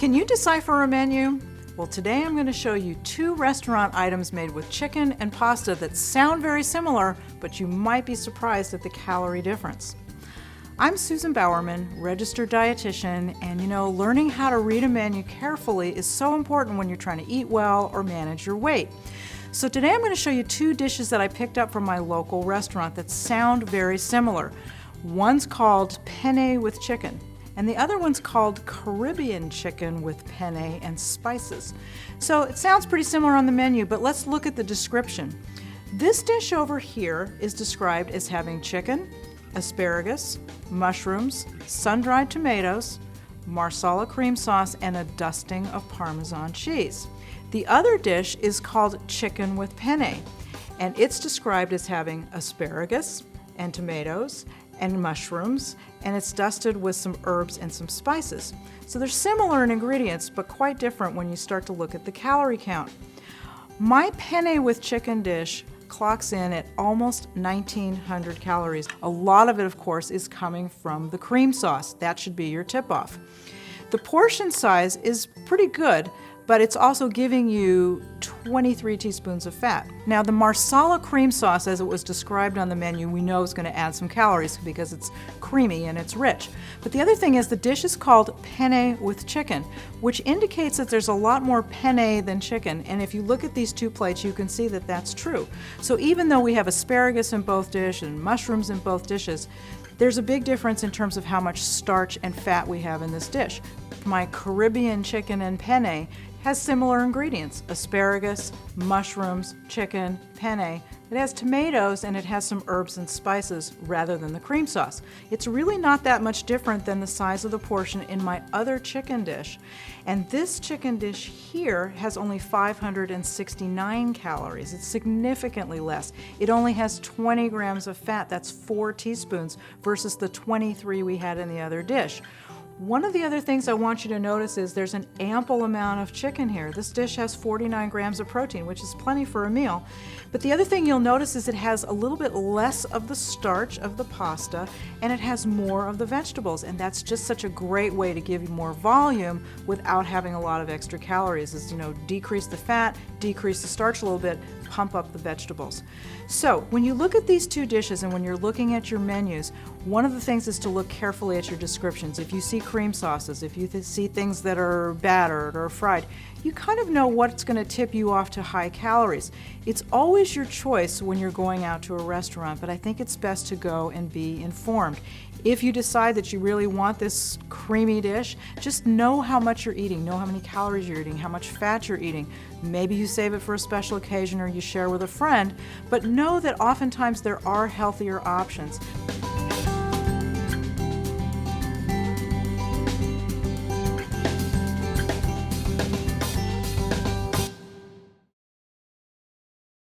Can you decipher a menu? Well, today I'm going to show you two restaurant items made with chicken and pasta that sound very similar, but you might be surprised at the calorie difference. I'm Susan Bowerman, registered dietitian, and learning how to read a menu carefully is so important when you're trying to eat well or manage your weight. So today I'm going to show you two dishes that I picked up from my local restaurant that sound very similar. One's called penne with chicken, and the other one's called Caribbean chicken with penne and spices. So it sounds pretty similar on the menu, but let's look at the description. This dish over here is described as having chicken, asparagus, mushrooms, sun-dried tomatoes, marsala cream sauce, and a dusting of Parmesan cheese. The other dish is called chicken with penne, and it's described as having asparagus and tomatoes and mushrooms, and it's dusted with some herbs and some spices. So they're similar in ingredients, but quite different when you start to look at the calorie count. My penne with chicken dish clocks in at almost 1,900 calories. A lot of it, of course, is coming from the cream sauce. That should be your tip-off. The portion size is pretty good, but it's also giving you 23 teaspoons of fat. Now, the marsala cream sauce, as it was described on the menu, we know is going to add some calories because it's creamy and it's rich. But the other thing is the dish is called penne with chicken, which indicates that there's a lot more penne than chicken. And if you look at these two plates, you can see that that's true. So even though we have asparagus in both dishes and mushrooms in both dishes, there's a big difference in terms of how much starch and fat we have in this dish. My Caribbean chicken and penne has similar ingredients: asparagus, mushrooms, chicken, penne. It has tomatoes and it has some herbs and spices rather than the cream sauce. It's really not that much different than the size of the portion in my other chicken dish. And this chicken dish here has only 569 calories. It's significantly less. It only has 20 grams of fat. That's 4 teaspoons versus the 23 we had in the other dish. One of the other things I want you to notice is there's an ample amount of chicken here. This dish has 49 grams of protein, which is plenty for a meal. But the other thing you'll notice is it has a little bit less of the starch of the pasta, and it has more of the vegetables. And that's just such a great way to give you more volume without having a lot of extra calories, is, decrease the fat, decrease the starch a little bit, pump up the vegetables. So when you look at these two dishes and when you're looking at your menus, one of the things is to look carefully at your descriptions. If you see cream sauces, if you see things that are battered or fried, you kind of know what's going to tip you off to high calories. It's always your choice when you're going out to a restaurant, but I think it's best to go and be informed. If you decide that you really want this creamy dish, just know how much you're eating, know how many calories you're eating, how much fat you're eating. Maybe you save it for a special occasion or you share with a friend, but know that oftentimes there are healthier options.